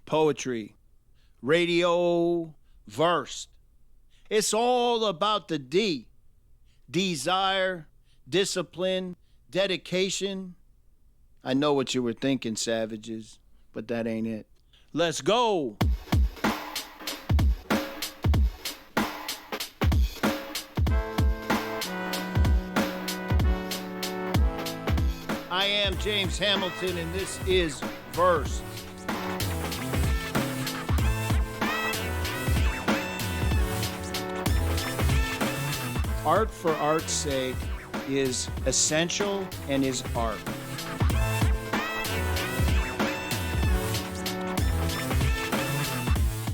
poetry, radio, verse. It's all about the D. Desire, discipline, dedication. I know what you were thinking, savages, but that ain't it. Let's go! I am James Hamilton, and this is Verse. Art for art's sake is essential and is art.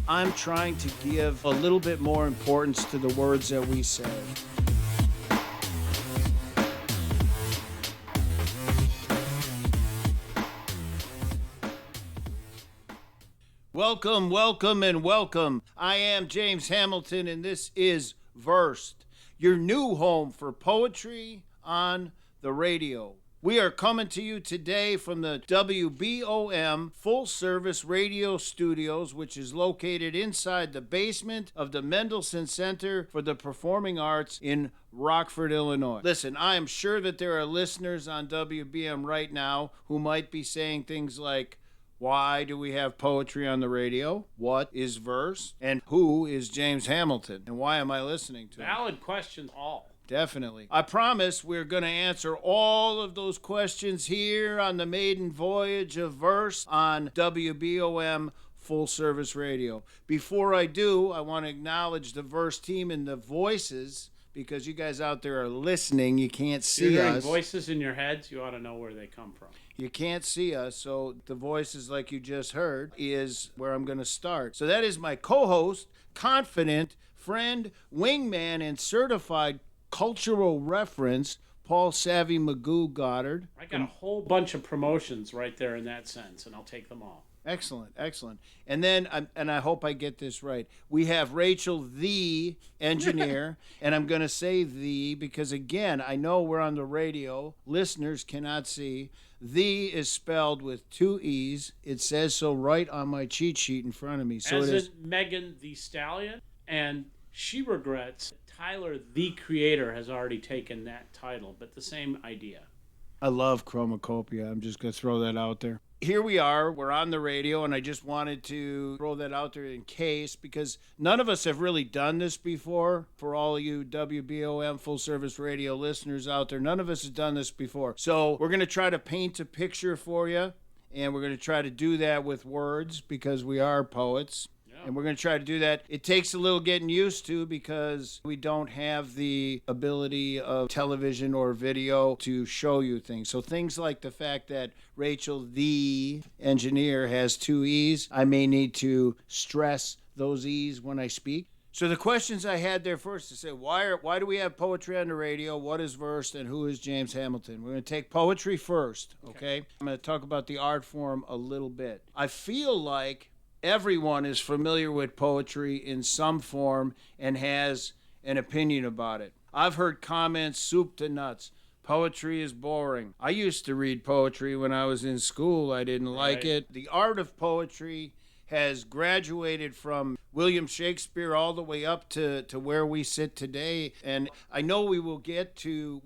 I'm trying to give a little bit more importance to the words that we say. Welcome, welcome, and welcome. I am James Hamilton, and this is Versed, your new home for poetry on the radio. We are coming to you today from the WBOM Full Service Radio Studios, which is located inside the basement of the Mendelssohn Center for the Performing Arts in Rockford, Illinois. Listen, I am sure that there are listeners on WBM right now who might be saying things like, why do we have poetry on the radio? What is verse? And who is James Hamilton? And why am I listening to him? Valid questions all. Definitely. I promise we're going to answer all of those questions here on the maiden voyage of verse on WBOM Full Service Radio. Before I do, I want to acknowledge the verse team and the voices, because you guys out there are listening. You can't see You're hearing us. voices in your heads. You ought to know where they come from. You can't see us, so the voices like you just heard is where I'm going to start. So that is my co-host, confident, friend, wingman, and certified cultural reference, Paul Savvy Magoo Goddard. I got a whole bunch of promotions right there in that sense, and I'll take them all. Excellent, excellent. And then, and I hope I get this right, we have Rachel, the engineer, and I'm going to say the because, again, I know we're on the radio. Listeners cannot see. The is spelled with two E's. It says so right on my cheat sheet in front of me. So As it is in Megan the Stallion, and she regrets Tyler, the creator, has already taken that title, but the same idea. I love Chromacopia. I'm just going to throw that out there. Here we are. We're on the radio, and I just wanted to throw that out there in case, because none of us have really done this before. For all of you WBOM Full Service Radio listeners out there, none of us has done this before. So we're going to try to paint a picture for you, and we're going to try to do that with words because we are poets. And we're going to try to do that. It takes a little getting used to because we don't have the ability of television or video to show you things. So things like the fact that Rachel, the engineer, has two E's, I may need to stress those E's when I speak. So the questions I had there first to say, why do we have poetry on the radio? What is verse? And who is James Hamilton? We're going to take poetry first, okay? I'm going to talk about the art form a little bit. I feel like everyone is familiar with poetry in some form and has an opinion about it. I've heard comments, soup to nuts. Poetry is boring. I used to read poetry when I was in school. I didn't like it. The art of poetry has graduated from William Shakespeare all the way up to where we sit today. And I know we will get to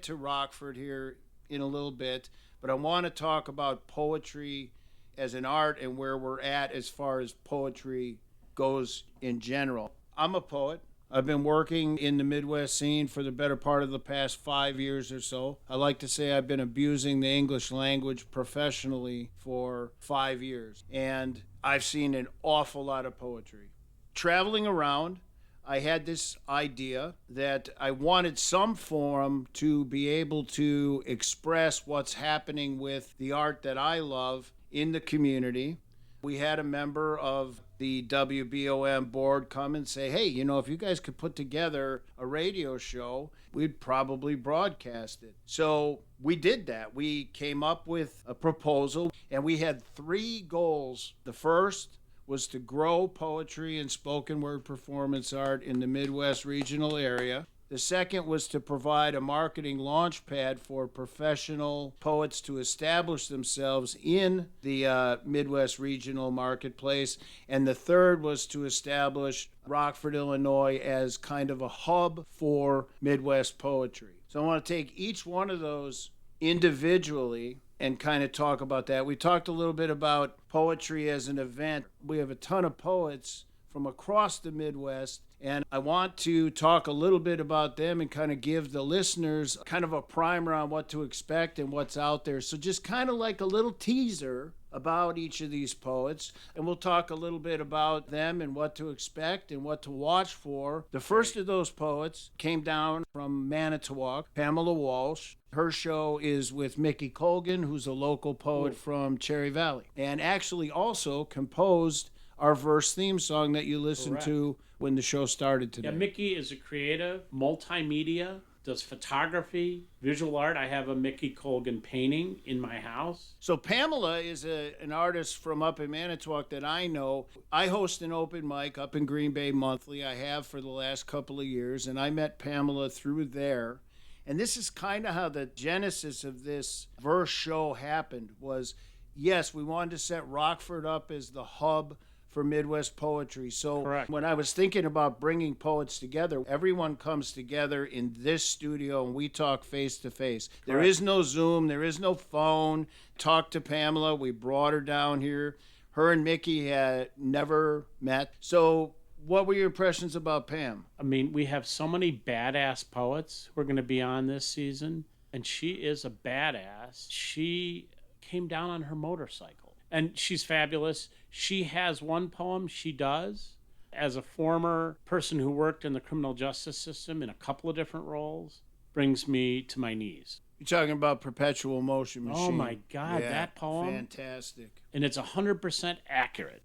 Rockford here in a little bit, but I want to talk about poetry as an art and where we're at as far as poetry goes in general. I'm a poet. I've been working in the Midwest scene for the better part of the past 5 years or so. I like to say I've been abusing the English language professionally for 5 years, and I've seen an awful lot of poetry. Traveling around, I had this idea that I wanted some forum to be able to express what's happening with the art that I love in the community. We had a member of the WBOM board come and say, hey, if you guys could put together a radio show, we'd probably broadcast it. So we did that. We came up with a proposal, and we had 3 goals. The first was to grow poetry and spoken word performance art in the Midwest regional area. The second was to provide a marketing launch pad for professional poets to establish themselves in the Midwest regional marketplace. And the third was to establish Rockford, Illinois as kind of a hub for Midwest poetry. So I want to take each one of those individually and kind of talk about that. We talked a little bit about poetry as an event. We have a ton of poets from across the Midwest, and I want to talk a little bit about them and kind of give the listeners kind of a primer on what to expect and what's out there. So just kind of like a little teaser about each of these poets, and we'll talk a little bit about them and what to expect and what to watch for. The first of those poets came down from Manitowoc, Pamela Walsh. Her show is with Mickey Colgan, who's a local poet from Cherry Valley, and actually also composed our verse theme song that you listened to when the show started today. Yeah, Mickey is a creative, multimedia, does photography, visual art. I have a Mickey Colgan painting in my house. So Pamela is an artist from up in Manitowoc that I know. I host an open mic up in Green Bay monthly. I have for the last couple of years, and I met Pamela through there. And this is kind of how the genesis of this verse show happened was, yes, we wanted to set Rockford up as the hub for Midwest poetry. So Correct. When I was thinking about bringing poets together, everyone comes together in this studio and we talk face to face. There is no Zoom, there is no phone. Talk to Pamela. We brought her down here. Her and Mickey had never met. So what were your impressions about Pam? I mean, we have so many badass poets who are going to be on this season, and she is a badass. She came down on her motorcycle, and she's fabulous. She has one poem she does as a former person who worked in the criminal justice system in a couple of different roles, brings me to my knees. You're talking about Perpetual Motion Machine. Oh my God, Yeah, that poem. fantastic. And it's 100% accurate.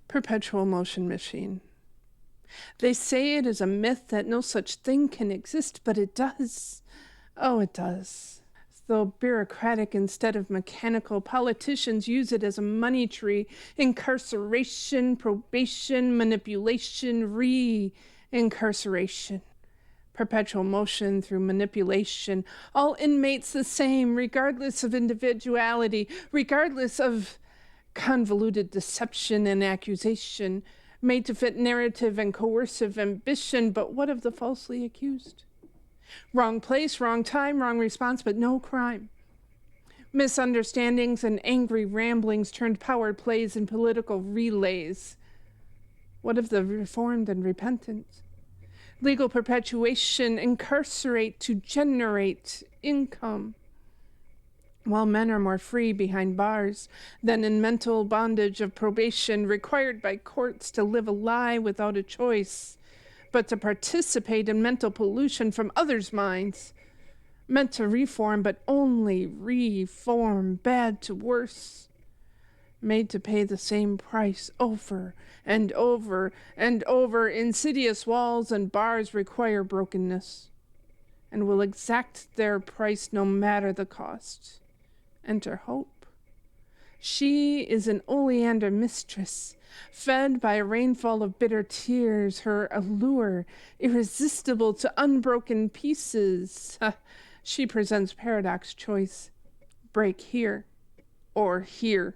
Perpetual Motion Machine. They say it is a myth that no such thing can exist, but it does. Oh, it does. Though bureaucratic instead of mechanical, politicians use it as a money tree. Incarceration, probation, manipulation, re-incarceration. Perpetual motion through manipulation. All inmates the same, regardless of individuality, regardless of convoluted deception and accusation, made to fit narrative and coercive ambition. But what of the falsely accused? Wrong place, wrong time, wrong response, but no crime. Misunderstandings and angry ramblings turned power plays and political relays. What of the reformed and repentant? Legal perpetuation, incarcerate to generate income. While men are more free behind bars than in mental bondage of probation, required by courts to live a lie without a choice, but to participate in mental pollution from others' minds, meant to reform, but only reform, bad to worse, made to pay the same price over and over and over. Insidious walls and bars require brokenness and will exact their price no matter the cost. Enter hope. She is an oleander mistress, fed by a rainfall of bitter tears, her allure irresistible to unbroken pieces. She presents paradox choice. Break here, or here,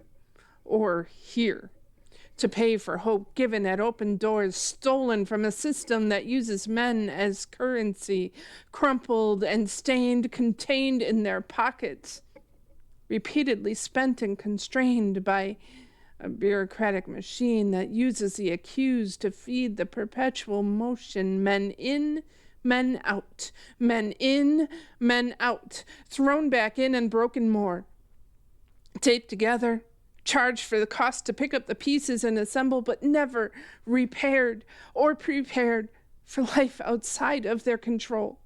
or here. To pay for hope given at open doors, stolen from a system that uses men as currency, crumpled and stained, contained in their pockets, repeatedly spent and constrained by a bureaucratic machine that uses the accused to feed the perpetual motion. Men in, men out. Men in, men out. Thrown back in and broken more. Taped together, charged for the cost to pick up the pieces and assemble, but never repaired or prepared for life outside of their control.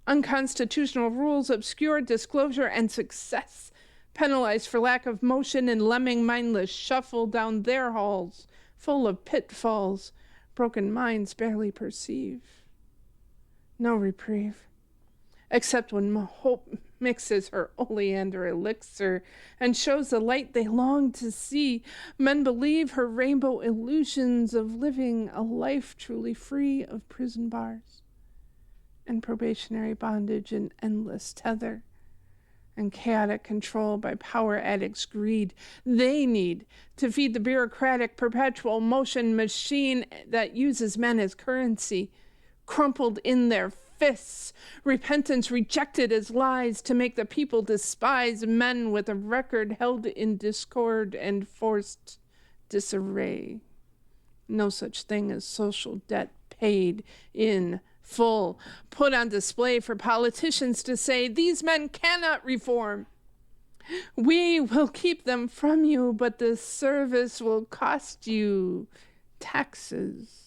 Unconstitutional rules obscure disclosure and success, penalized for lack of motion and lemming mindless shuffle down their halls, full of pitfalls broken minds barely perceive. No reprieve, except when hope mixes her oleander elixir, and shows the light they long to see. Men believe her rainbow illusions of living a life truly free of prison bars and probationary bondage and endless tether and chaotic control by power addicts' greed. They need to feed the bureaucratic perpetual motion machine that uses men as currency, crumpled in their fists. Repentance rejected as lies to make the people despise men with a record held in discord and forced disarray. No such thing as social debt paid in full, put on display for politicians to say, these men cannot reform. We will keep them from you, but the service will cost you taxes.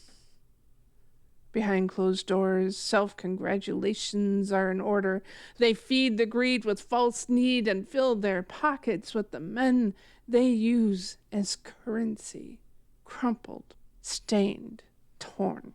Behind closed doors, self-congratulations are in order. They feed the greed with false need and fill their pockets with the men they use as currency, crumpled, stained, torn.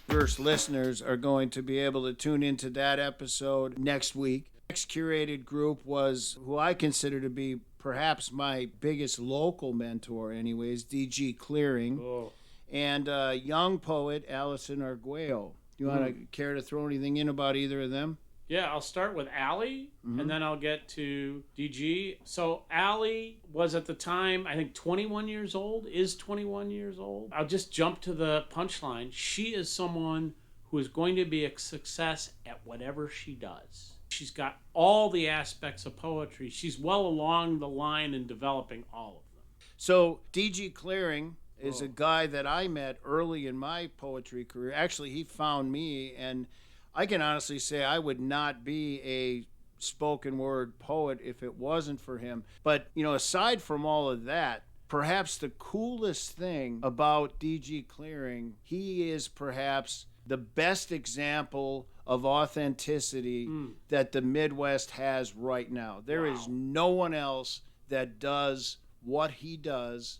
First listeners are going to be able to tune into that episode next week. Next curated group was who I consider to be perhaps my biggest local mentor anyways, D.G. Clearing, and young poet Alison Arguello. Do you want to care to throw anything in about either of them? Yeah, I'll start with Allie, and then I'll get to DG. So Allie was at the time, I think 21 years old, is 21 years old. I'll just jump to the punchline. She is someone who is going to be a success at whatever she does. She's got all the aspects of poetry. She's well along the line in developing all of them. So D.G. Clearing is a guy that I met early in my poetry career. Actually, he found me, and I can honestly say I would not be a spoken word poet if it wasn't for him. But, you know, aside from all of that, perhaps the coolest thing about D.G. Clearing, he is perhaps the best example of authenticity that the Midwest has right now. There is no one else that does what he does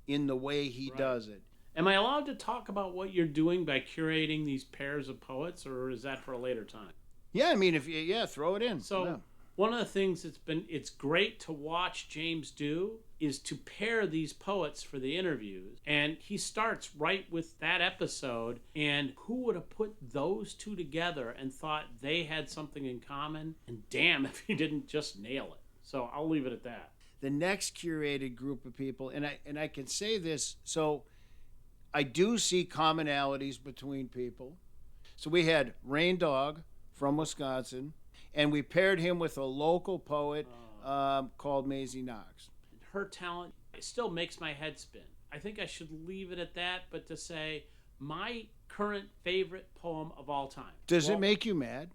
in the way he does it. Am I allowed to talk about what you're doing by curating these pairs of poets, or is that for a later time? Yeah, I mean, if you, throw it in. So one of the things it's great to watch James do is to pair these poets for the interviews. And he starts right with that episode, and who would have put those two together and thought they had something in common? And damn if he didn't just nail it. So I'll leave it at that. The next curated group of people, and I can say this, so I do see commonalities between people. So we had Rain Dog from Wisconsin, and we paired him with a local poet called Maisie Knox. Her talent still makes my head spin. I think I should leave it at that, but to say my current favorite poem of all time. Does it make you mad?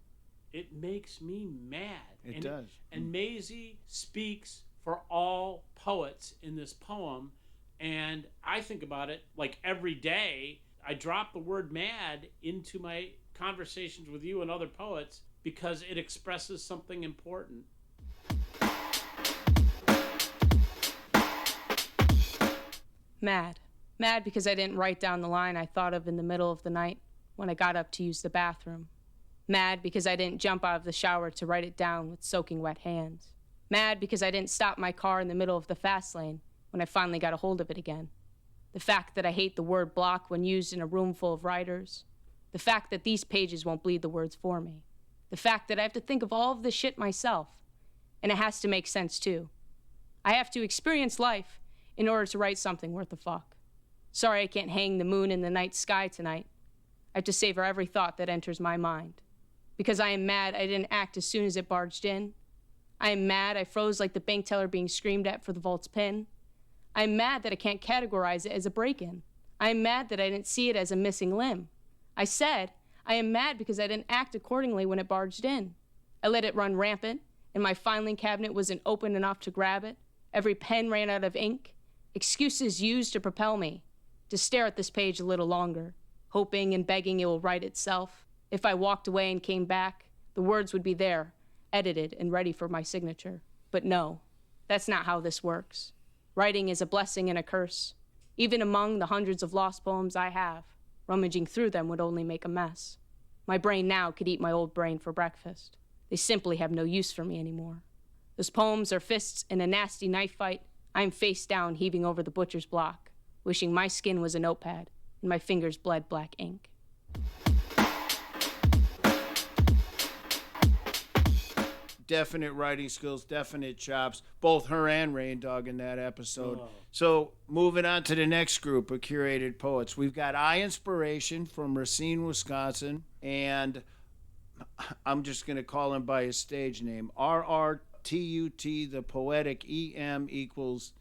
It makes me mad. It does. And Maisie speaks for all poets in this poem. And I think about it like every day. I drop the word mad into my conversations with you and other poets because it expresses something important. Mad. Mad because I didn't write down the line I thought of in the middle of the night when I got up to use the bathroom. Mad because I didn't jump out of the shower to write it down with soaking wet hands. Mad because I didn't stop my car in the middle of the fast lane when I finally got a hold of it again. The fact that I hate the word block when used in a room full of writers. The fact that these pages won't bleed the words for me. The fact that I have to think of all of this shit myself. And it has to make sense too. I have to experience life in order to write something worth a fuck. Sorry I can't hang the moon in the night sky tonight. I have to savor every thought that enters my mind. Because I am mad I didn't act as soon as it barged in. I am mad I froze like the bank teller being screamed at for the vault's pin. I am mad that I can't categorize it as a break-in. I am mad that I didn't see it as a missing limb. I said, I am mad because I didn't act accordingly when it barged in. I let it run rampant, and my filing cabinet wasn't open enough to grab it. Every pen ran out of ink. Excuses used to propel me, to stare at this page a little longer, hoping and begging it will write itself. If I walked away and came back, the words would be there, edited and ready for my signature. But no, that's not how this works. Writing is a blessing and a curse. Even among the hundreds of lost poems I have, rummaging through them would only make a mess. My brain now could eat my old brain for breakfast. They simply have no use for me anymore. Those poems are fists in a nasty knife fight. I am face down, heaving over the butcher's block, wishing my skin was a notepad and my fingers bled black ink. Definite writing skills, definite chops, both her and Rain Dog in that episode. Oh. So moving on to the next group of curated poets. We've got I Inspiration from Racine, Wisconsin, and I'm just going to call him by his stage name, RRTUT, the poetic EM equals,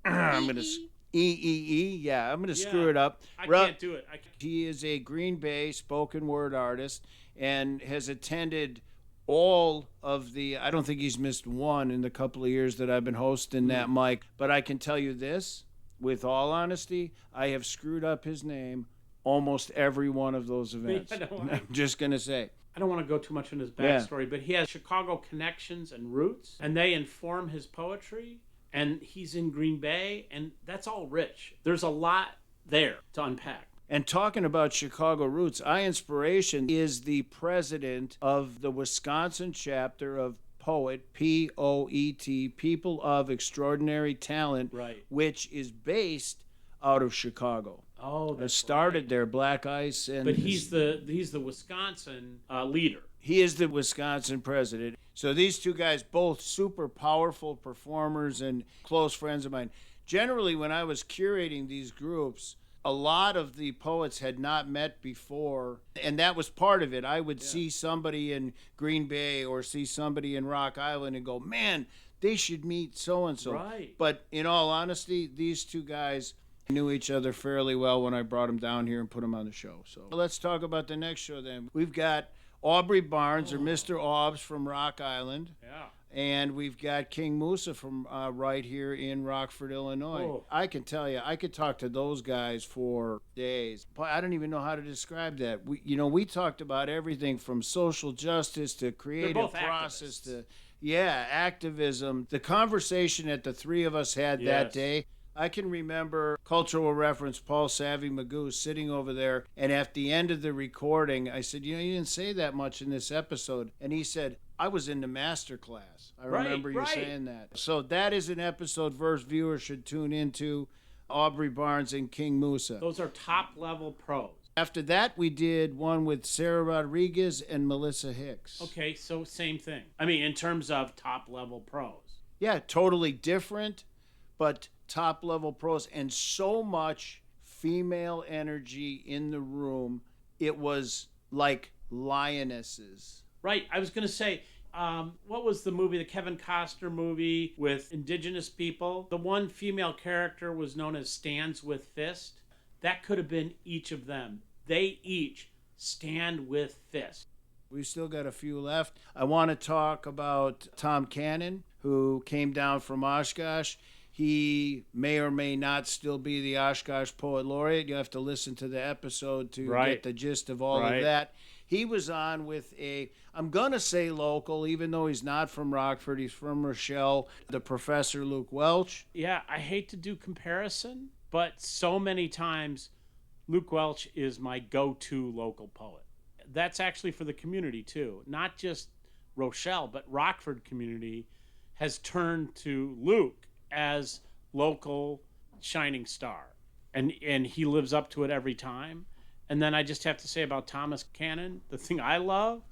I'm going to... EEE, yeah, I'm going to screw it up. I can't do it. He is a Green Bay spoken word artist and has attended all of the, I don't think he's missed one in the couple of years that I've been hosting that mic, but I can tell you this, with all honesty, I have screwed up his name almost every one of those events. I'm just going to say. I don't want to go too much into his backstory, but he has Chicago connections and roots, and they inform his poetry, and he's in Green Bay, and that's all rich. There's a lot there to unpack. And talking about Chicago roots, I Inspiration is the president of the Wisconsin chapter of POET, P-O-E-T, People of Extraordinary Talent, right, which is based out of Chicago. Oh, that started there, Black Ice, and but he's the Wisconsin leader. He is the Wisconsin president. So these two guys, both super powerful performers and close friends of mine. Generally, when I was curating these groups, a lot of the poets had not met before, and that was part of it. I would see somebody in Green Bay or see somebody in Rock Island and go, man, they should meet so-and-so. Right. But in all honesty, these two guys knew each other fairly well when I brought them down here and put them on the show. So let's talk about the next show then. We've got Aubrey Barnes, or Mr. Aubs from Rock Island. Yeah. And we've got King Musa from right here in Rockford, Illinois. Oh. I can tell you, I could talk to those guys for days. But I don't even know how to describe that. We talked about everything from social justice to creative process to, activism. The conversation that the three of us had that day, I can remember cultural reference Paul Savvy Magoo sitting over there, and at the end of the recording, I said, you didn't say that much in this episode. And he said, I was in the master class. I remember you saying that. So that is an episode viewers should tune into, Aubrey Barnes and King Musa. Those are top-level pros. After that, we did one with Sarah Rodriguez and Melissa Hicks. Okay, so same thing. I mean, in terms of top-level pros. Yeah, totally different, but top-level pros, and so much female energy in the room. It was like lionesses. Right. I was going to say, what was the movie, the Kevin Costner movie with indigenous people? The one female character was known as Stands with Fist. That could have been each of them. They each stand with fist. We've still got a few left. I want to talk about Tom Cannon, who came down from Oshkosh. He may or may not still be the Oshkosh Poet Laureate. You have to listen to the episode to get the gist of all of that. He was on with I'm going to say local, even though he's not from Rockford. He's from Rochelle, the Professor Luke Welch. Yeah, I hate to do comparison, but so many times Luke Welch is my go-to local poet. That's actually for the community, too. Not just Rochelle, but Rockford community has turned to Luke as local shining star. And he lives up to it every time. And then I just have to say about Thomas Cannon, the thing I love,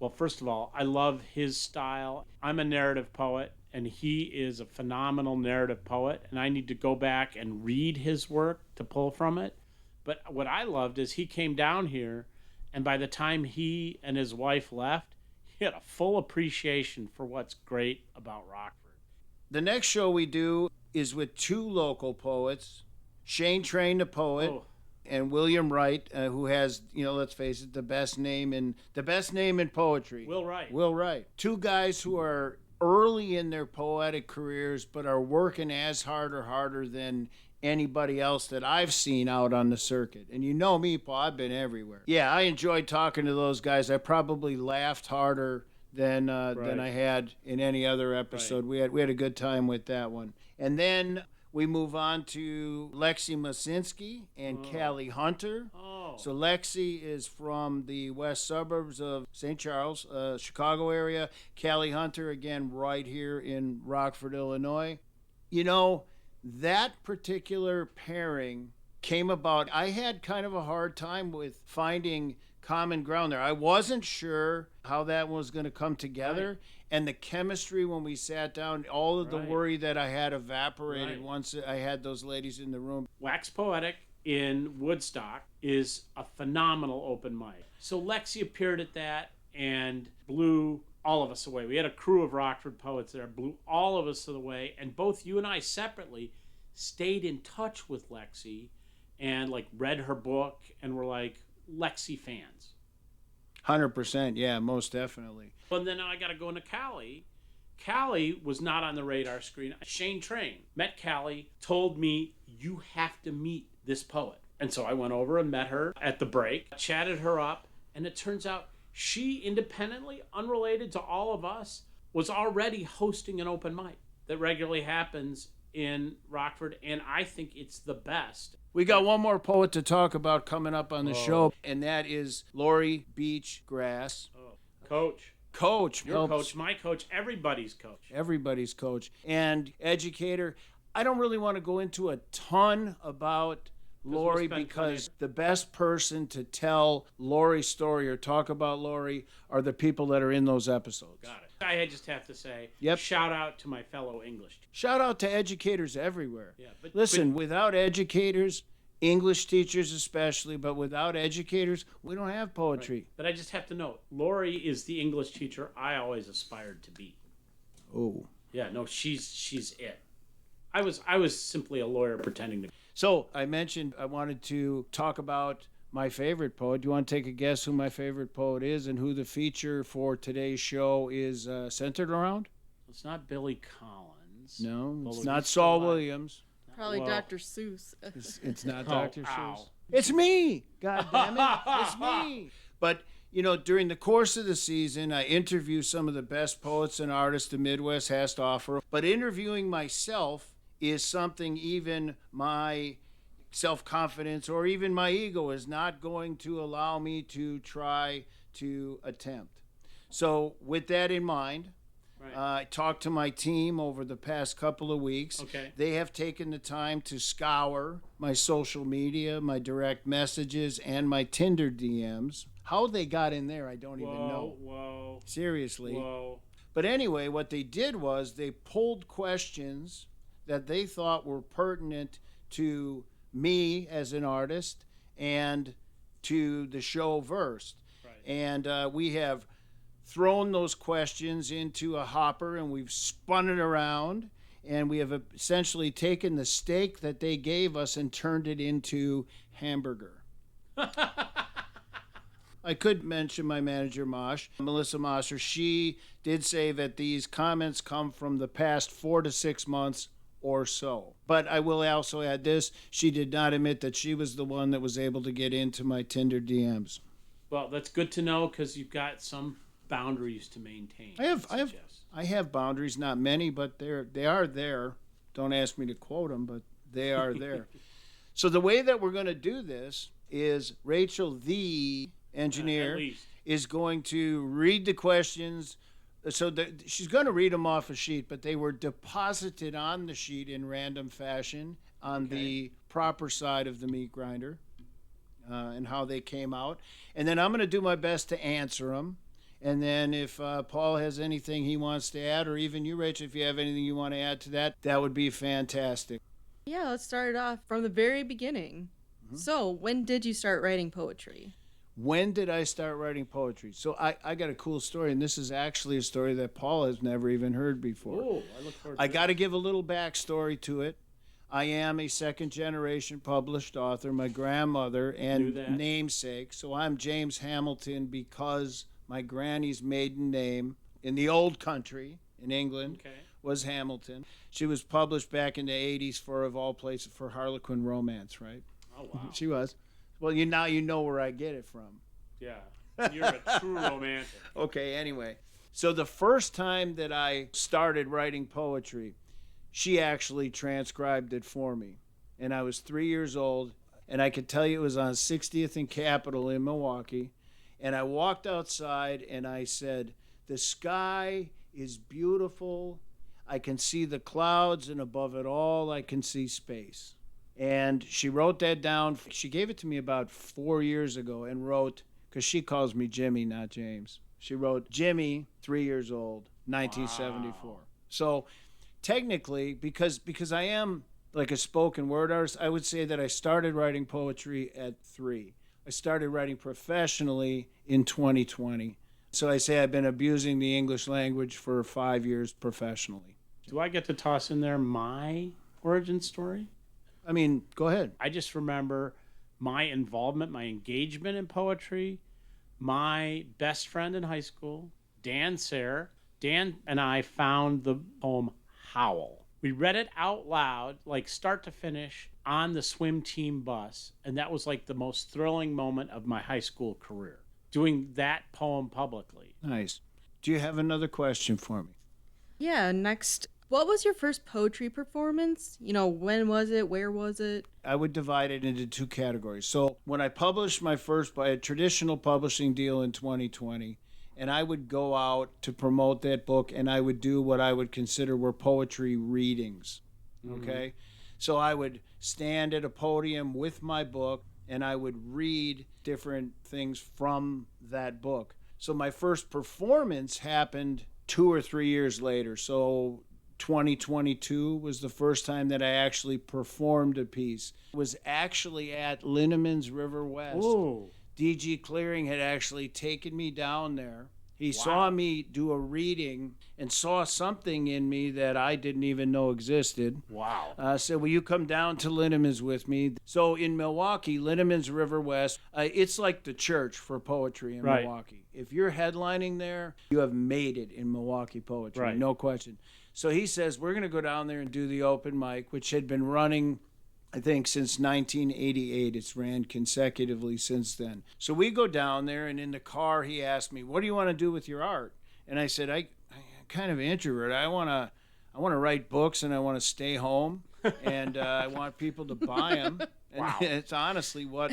well, first of all, I love his style. I'm a narrative poet, and he is a phenomenal narrative poet, and I need to go back and read his work to pull from it. But what I loved is he came down here, and by the time he and his wife left, he had a full appreciation for what's great about Rockford. The next show we do is with two local poets, Shane Train the poet, and William Wright, who has, let's face it, the best name in poetry. Will Wright. Will Wright. Two guys who are early in their poetic careers, but are working as hard or harder than anybody else that I've seen out on the circuit. And you know me, Paul, I've been everywhere. Yeah, I enjoyed talking to those guys. I probably laughed harder than I had in any other episode. Right. We had a good time with that one. And then we move on to Lexi Masinski and Callie Hunter. So Lexi is from the west suburbs of St. Charles, Chicago area. Callie Hunter, again, right here in Rockford, Illinois. You know, that particular pairing came about. I had kind of a hard time with finding common ground there. I wasn't sure how that was going to come together. Right. And the chemistry when we sat down, all of the Right. worry that I had evaporated Right. once I had those ladies in the room. Wax Poetic in Woodstock is a phenomenal open mic. So Lexi appeared at that and blew all of us away. We had a crew of Rockford poets there, blew all of us away, and both you and I separately stayed in touch with Lexi and like read her book and were like Lexi fans. 100%, yeah, most definitely. But then I got to go into Callie. Callie was not on the radar screen. Shane Train met Callie, told me, you have to meet this poet. And so I went over and met her at the break, chatted her up, and it turns out she, independently, unrelated to all of us, was already hosting an open mic that regularly happens in Rockford, and I think it's the best. We got one more poet to talk about coming up on the show, and that is Lori Beach Grass. Coach. Coach. Your helps coach, my coach, everybody's coach. Everybody's coach and educator. I don't really want to go into a ton about Lori because the best person to tell Lori's story or talk about Lori are the people that are in those episodes. Got it. I just have to say, Yep. shout out to my fellow English teachers. Shout out to educators everywhere. Yeah, Listen, without educators, English teachers especially, but without educators, we don't have poetry. But I just have to note, Lori is the English teacher I always aspired to be. Oh. Yeah, no, she's it. I was simply a lawyer pretending to be. So I mentioned I wanted to talk about my favorite poet. Do you want to take a guess who my favorite poet is and who the feature for today's show is centered around? It's not Billy Collins. No, it's Although not he's Saul still alive. Williams. Probably Well- Dr. Seuss. It's not Oh, Dr. ow. Seuss. It's me. God damn it. It's me. But, you know, during the course of the season, I interview some of the best poets and artists the Midwest has to offer. But interviewing myself is something even my self-confidence or even my ego is not going to allow me to try to attempt. So with that in mind, Right. I talked to my team over the past couple of weeks. Okay. They have taken the time to scour my social media, my direct messages, and my Tinder DMs. How they got in there, I don't even know. Whoa. Seriously. Whoa. But anyway, what they did was they pulled questions that they thought were pertinent to me as an artist and to the show Versed. Right. And we have thrown those questions into a hopper and we've spun it around and we have essentially taken the steak that they gave us and turned it into hamburger. I could mention my manager, Mosh, Melissa Mosser. She did say that these comments come from the past 4 to 6 months or so. But I will also add this. She did not admit that she was the one that was able to get into my Tinder DMs. Well, that's good to know because you've got some boundaries to maintain. I have boundaries, not many, but they are there. Don't ask me to quote them, but they are there. So the way that we're going to do this is Rachel, the engineer, At least. is going to read the questions. So she's going to read them off a sheet, but they were deposited on the sheet in random fashion on the proper side of the meat grinder and how they came out. And then I'm going to do my best to answer them. And then if Paul has anything he wants to add, or even you, Rachel, if you have anything you want to add to that, that would be fantastic. Yeah, let's start it off from the very beginning. So, when did you start writing poetry? When did I start writing poetry? So I got a cool story, and this is actually a story that Paul has never even heard before. Oh, I look forward to I got to give a little backstory to it. I am a second-generation published author. My grandmother Knew and that. namesake. So I'm James Hamilton because my granny's maiden name in the old country in England Okay. was Hamilton. She was published back in the 80s for, of all places, for Harlequin Romance, right? Oh, wow. She was. Well, now you know where I get it from. Yeah. You're a true romantic. Okay, anyway. So the first time that I started writing poetry, she actually transcribed it for me. And I was 3 years old. And I could tell you it was on 60th and Capitol in Milwaukee. And I walked outside and I said, the sky is beautiful. I can see the clouds, and above it all, I can see space. And she wrote that down. She gave it to me about 4 years ago and wrote, because she calls me Jimmy, not James. She wrote, Jimmy, 3 years old, 1974. Wow. So technically, because I am like a spoken word artist, I would say that I started writing poetry at 3. I started writing professionally in 2020. So I say I've been abusing the English language for 5 years professionally. Do I get to toss in there my origin story? I mean, go ahead. I just remember my involvement, my engagement in poetry. My best friend in high school, Dan Sayre. Dan and I found the poem Howl. We read it out loud, like start to finish, on the swim team bus. And that was like the most thrilling moment of my high school career, doing that poem publicly. Nice. Do you have another question for me? Yeah, next. What was your first poetry performance? When was it? Where was it? I would divide it into 2 categories. So when I published my first by a traditional publishing deal in 2020, and I would go out to promote that book, and I would do what I would consider were poetry readings. Okay? So I would stand at a podium with my book, and I would read different things from that book. So my first performance happened 2 or 3 years later. So 2022 was the first time that I actually performed a piece. It was actually at Linneman's River West. Ooh. D.G. Clearing had actually taken me down there. He saw me do a reading and saw something in me that I didn't even know existed. Wow. Said, will you come down to Linneman's with me? So in Milwaukee, Linneman's River West, it's like the church for poetry in Milwaukee. If you're headlining there, you have made it in Milwaukee poetry, no question. So he says, we're going to go down there and do the open mic, which had been running, I think, since 1988. It's ran consecutively since then. So we go down there, and in the car, he asked me, what do you want to do with your art? And I said, I'm kind of an introvert. I want to write books, and I want to stay home, and I want people to buy them. And it's honestly what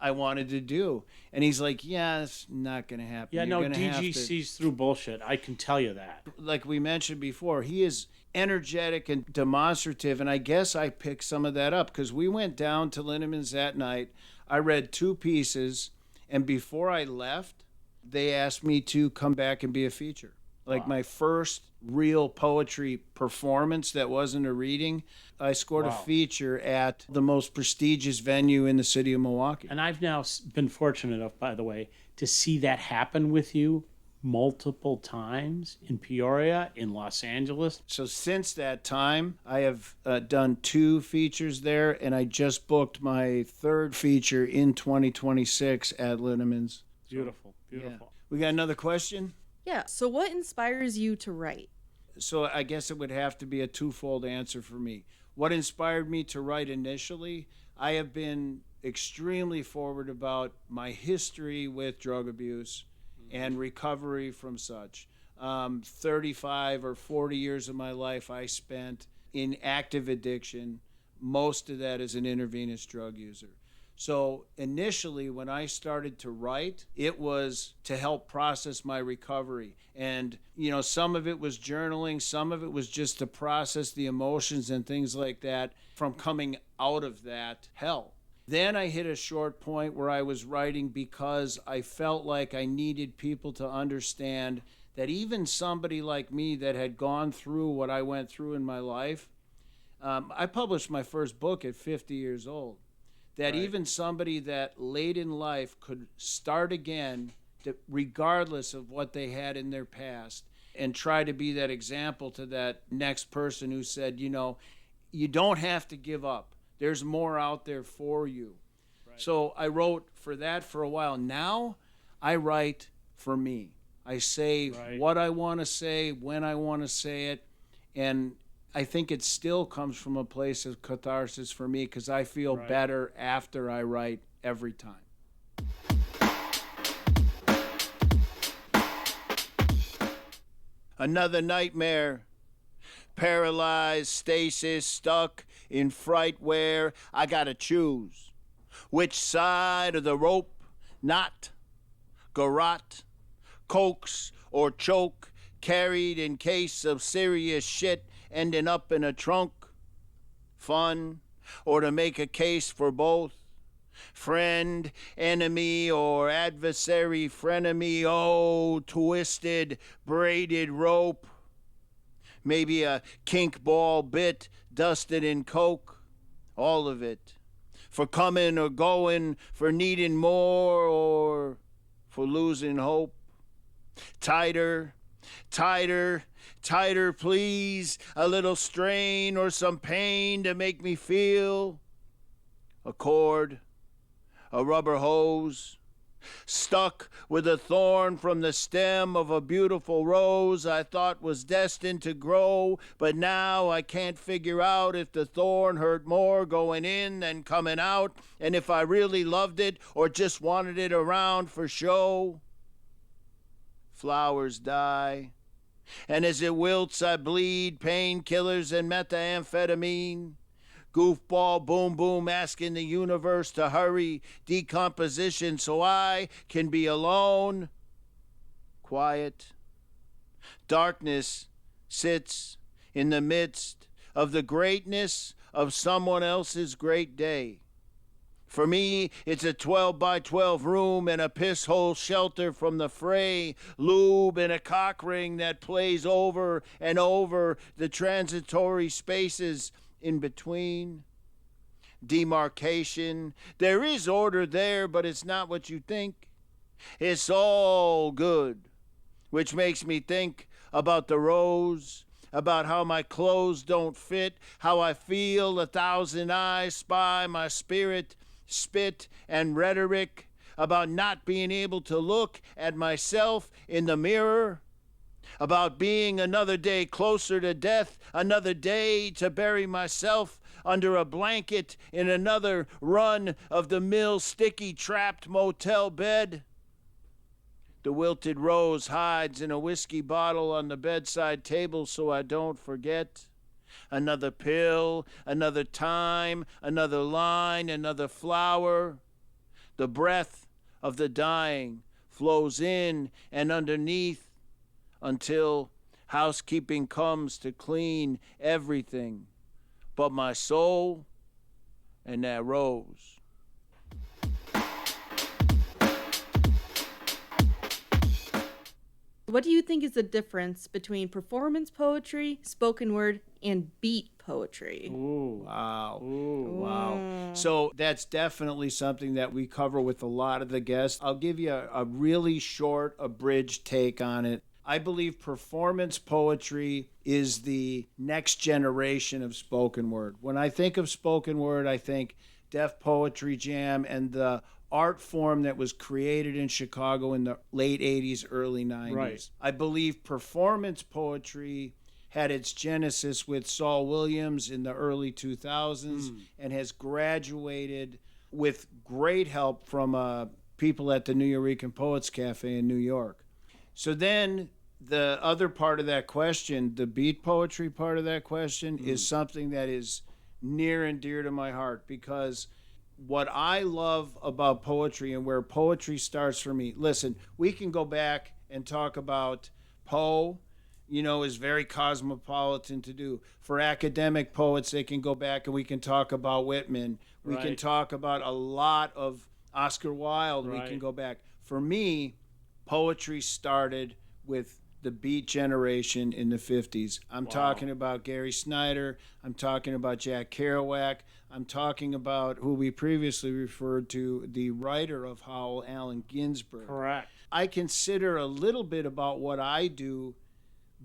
I wanted to do. And he's like, yeah, it's not going to happen. Yeah, no, DG sees through bullshit. I can tell you that. Like we mentioned before, he is energetic and demonstrative, and I guess I picked some of that up because we went down to Linneman's that night. I read 2 pieces, and before I left, they asked me to come back and be a feature. Like my first real poetry performance that wasn't a reading, I scored a feature at the most prestigious venue in the city of Milwaukee. And I've now been fortunate enough, by the way, to see that happen with you multiple times in Peoria, in Los Angeles. So since that time, I have done 2 features there, and I just booked my 3rd feature in 2026 at Linneman's. Beautiful. Yeah. We got another question? Yeah, so what inspires you to write? So I guess it would have to be a twofold answer for me. What inspired me to write initially? I have been extremely forward about my history with drug abuse and recovery from such. 35 or 40 years of my life I spent in active addiction, most of that as an intravenous drug user. So initially, when I started to write, it was to help process my recovery. And, some of it was journaling, some of it was just to process the emotions and things like that from coming out of that hell. Then I hit a short point where I was writing because I felt like I needed people to understand that even somebody like me that had gone through what I went through in my life, I published my first book at 50 years old. That even somebody that late in life could start again, regardless of what they had in their past, and try to be that example to that next person who said, you don't have to give up. There's more out there for you. Right. So I wrote for that for a while. Now I write for me. I say what I want to say, when I want to say it, and I think it still comes from a place of catharsis for me because I feel better after I write every time. Another nightmare. Paralyzed, stasis, stuck in fright where I gotta choose. Which side of the rope? Not garrote, coax, or choke, carried in case of serious shit, ending up in a trunk. Fun, or to make a case for both. Friend, enemy, or adversary, frenemy, oh, twisted, braided rope. Maybe a kink ball bit dusted in coke. All of it. For coming or going, for needing more, or for losing hope. Tighter, tighter, tighter, please. A little strain or some pain to make me feel. A cord, a rubber hose, stuck with a thorn from the stem of a beautiful rose I thought was destined to grow, but now I can't figure out if the thorn hurt more going in than coming out, and if I really loved it or just wanted it around for show. Flowers die, and as it wilts I bleed painkillers and methamphetamine. Goofball boom boom asking the universe to hurry decomposition so I can be alone. Quiet. Darkness sits in the midst of the greatness of someone else's great day. For me, it's a 12 by 12 room and a piss hole shelter from the fray, lube and a cock ring that plays over and over the transitory spaces in between. Demarcation. There is order there, but it's not what you think. It's all good, which makes me think about the rose, about how my clothes don't fit, how I feel 1,000 eyes spy my spirit, spit, and rhetoric, about not being able to look at myself in the mirror, about being another day closer to death, another day to bury myself under a blanket in another run-of-the-mill sticky trapped motel bed. The wilted rose hides in a whiskey bottle on the bedside table so I don't forget. Another pill, another time, another line, another flower. The breath of the dying flows in and underneath until housekeeping comes to clean everything but my soul and that rose. What do you think is the difference between performance poetry, spoken word, and beat poetry? Ooh. Wow. Ooh. Wow. So that's definitely something that we cover with a lot of the guests. I'll give you a really short, abridged take on it. I believe performance poetry is the next generation of spoken word. When I think of spoken word, I think Def Poetry Jam and the art form that was created in Chicago in the late 80s, early 90s. Right. I believe performance poetry had its genesis with Saul Williams in the early 2000s and has graduated with great help from people at the New Eurekan Poets Cafe in New York. So then the other part of that question, the beat poetry part of that question, is something that is near and dear to my heart, because what I love about poetry and where poetry starts for me, listen, we can go back and talk about Poe, is very cosmopolitan to do. For academic poets, they can go back and we can talk about Whitman. We can talk about a lot of Oscar Wilde. Right. We can go back. For me, poetry started with the beat generation in the 50s. I'm talking about Gary Snyder. I'm talking about Jack Kerouac. I'm talking about who we previously referred to, the writer of Howl, Allen Ginsberg. Correct. I consider a little bit about what I do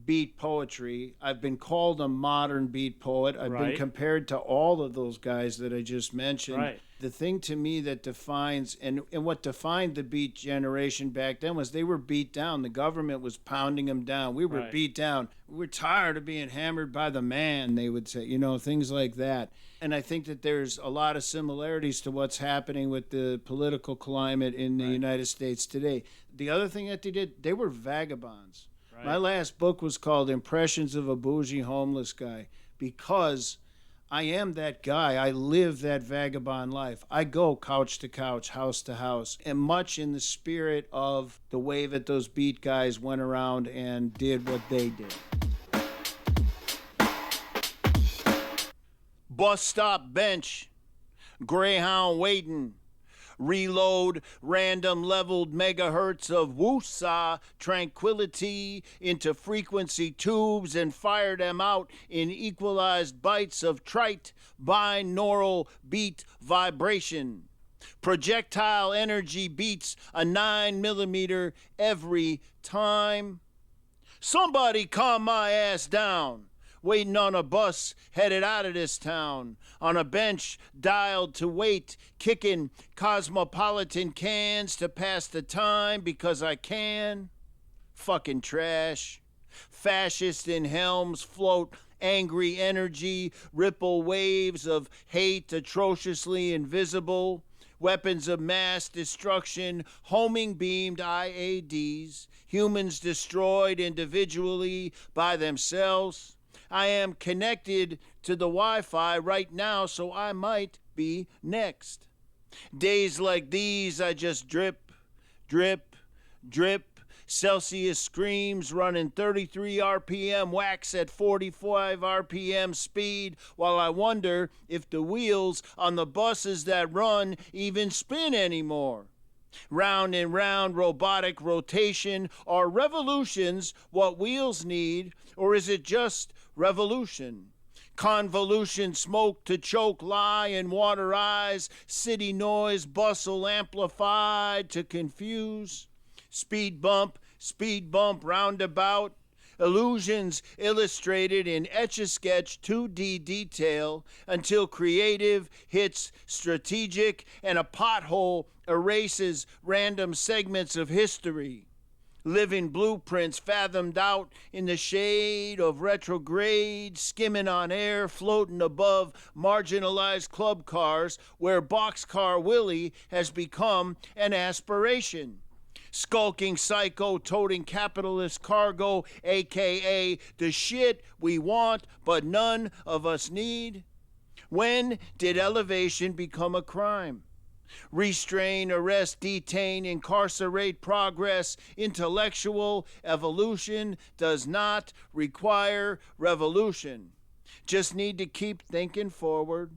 beat poetry. I've been called a modern beat poet. I've been compared to all of those guys that I just mentioned. Right. The thing to me that defines, and what defined the beat generation back then was they were beat down. The government was pounding them down. We were beat down. We were tired of being hammered by the man, they would say, things like that. And I think that there's a lot of similarities to what's happening with the political climate in the United States today. The other thing that they did, they were vagabonds. My last book was called Impressions of a Bougie Homeless Guy, because I am that guy. I live that vagabond life. I go couch to couch, house to house, and much in the spirit of the way that those beat guys went around and did what they did. Bus stop bench, Greyhound waiting. Reload random leveled megahertz of woosah tranquility into frequency tubes and fire them out in equalized bites of trite binaural beat vibration. Projectile energy beats a 9mm every time. Somebody calm my ass down. Waiting on a bus headed out of this town, on a bench dialed to wait, kicking cosmopolitan cans to pass the time because I can. Fucking trash. Fascists in helms float angry energy, ripple waves of hate atrociously invisible, weapons of mass destruction, homing beamed IADs, humans destroyed individually by themselves. I am connected to the Wi-Fi right now, so I might be next. Days like these, I just drip, drip, drip. Celsius screams running 33 RPM, wax at 45 RPM speed, while I wonder if the wheels on the buses that run even spin anymore. Round and round robotic rotation. Are revolutions what wheels need, or is it just revolution? Convolution, smoke to choke, lie in water eyes, city noise, bustle amplified to confuse. Speed bump, roundabout. Illusions illustrated in Etch-a-Sketch 2D detail until creative hits strategic and a pothole erases random segments of history. Living blueprints fathomed out in the shade of retrograde, skimming on air, floating above marginalized club cars where Boxcar Willie has become an aspiration. Skulking psycho toting capitalist cargo, aka the shit we want but none of us need. When did elevation become a crime? Restrain, arrest, detain, incarcerate progress. Intellectual evolution does not require revolution. Just need to keep thinking forward.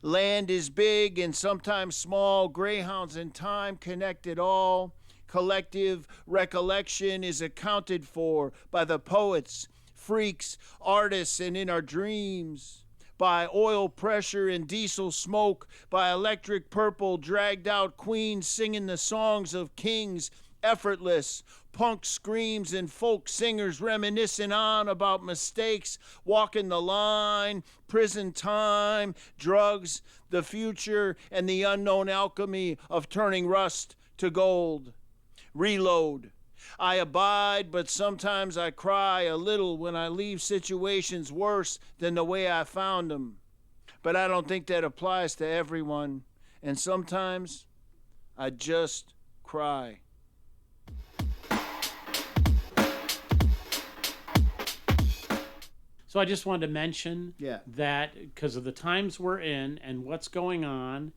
Land is big and sometimes small. Greyhounds in time connect it all. Collective recollection is accounted for by the poets, freaks, artists, and in our dreams. By oil pressure and diesel smoke, by electric purple dragged out queens singing the songs of kings, effortless, punk screams and folk singers reminiscing on about mistakes, walking the line, prison time, drugs, the future, and the unknown alchemy of turning rust to gold. Reload. I abide, but sometimes I cry a little when I leave situations worse than the way I found them. But I don't think that applies to everyone. And sometimes I just cry. So I just wanted to mention Yeah. that because of the times we're in and what's going on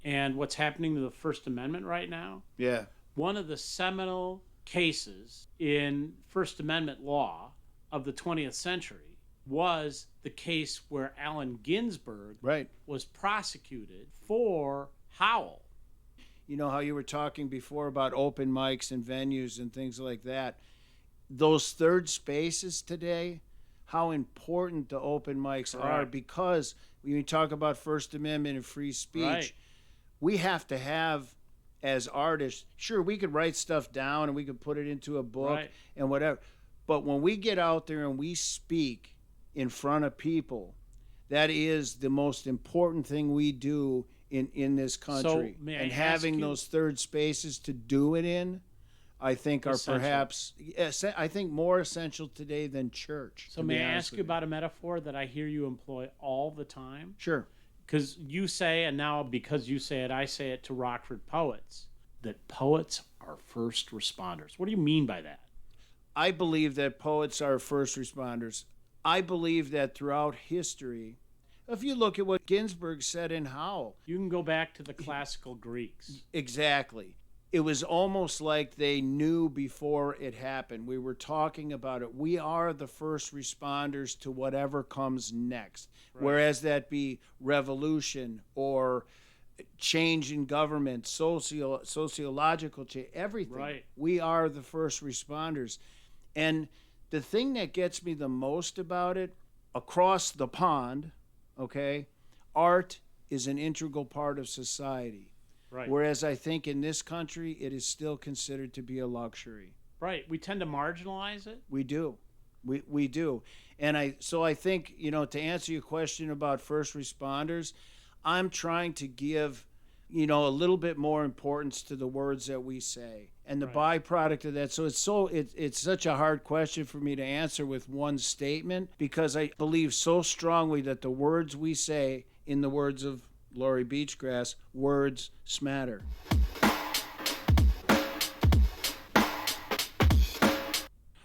and what's happening to the First Amendment right now, Yeah. one of the seminal cases in First Amendment law of the 20th century was the case where Allen Ginsberg Right. was prosecuted for Howell. You know how you were talking before about open mics and venues and things like that. Those third spaces today, how important the open mics are, Correct. because when you talk about First Amendment and free speech, Right. we have to have, as artists, sure, we could write stuff down and we could put it into a book Right. and whatever. But when we get out there and we speak in front of people, that is the most important thing we do in this country. may I And ask having you- those third spaces to do it in, I think are Essential. perhaps, I think more essential today than church. So to may be I honest ask you with about a metaphor that I hear you employ all the time? Sure. Because you say, and now because you say it, I say it to Rockford poets, that poets are first responders. What do you mean by that? I believe that poets are first responders. I believe that throughout history, If you look at what Ginsburg said in Howl, You can go back to the classical Greeks. exactly. It was almost like they knew before it happened. We were talking about it. We are the first responders to whatever comes next, whereas that be revolution or change in government, sociological change, everything. Right. We are the first responders. And the thing that gets me the most about it, across the pond, okay, art is an integral part of society. Right. Whereas I think in this country, it is still considered to be a luxury. Right. We tend to marginalize it. We do. We do. And I think, to answer your question about first responders, I'm trying to give, a little bit more importance to the words that we say and the byproduct of that. So it's such a hard question for me to answer with one statement, because I believe so strongly that the words we say, in the words of Laurie Beachgrass, words smatter.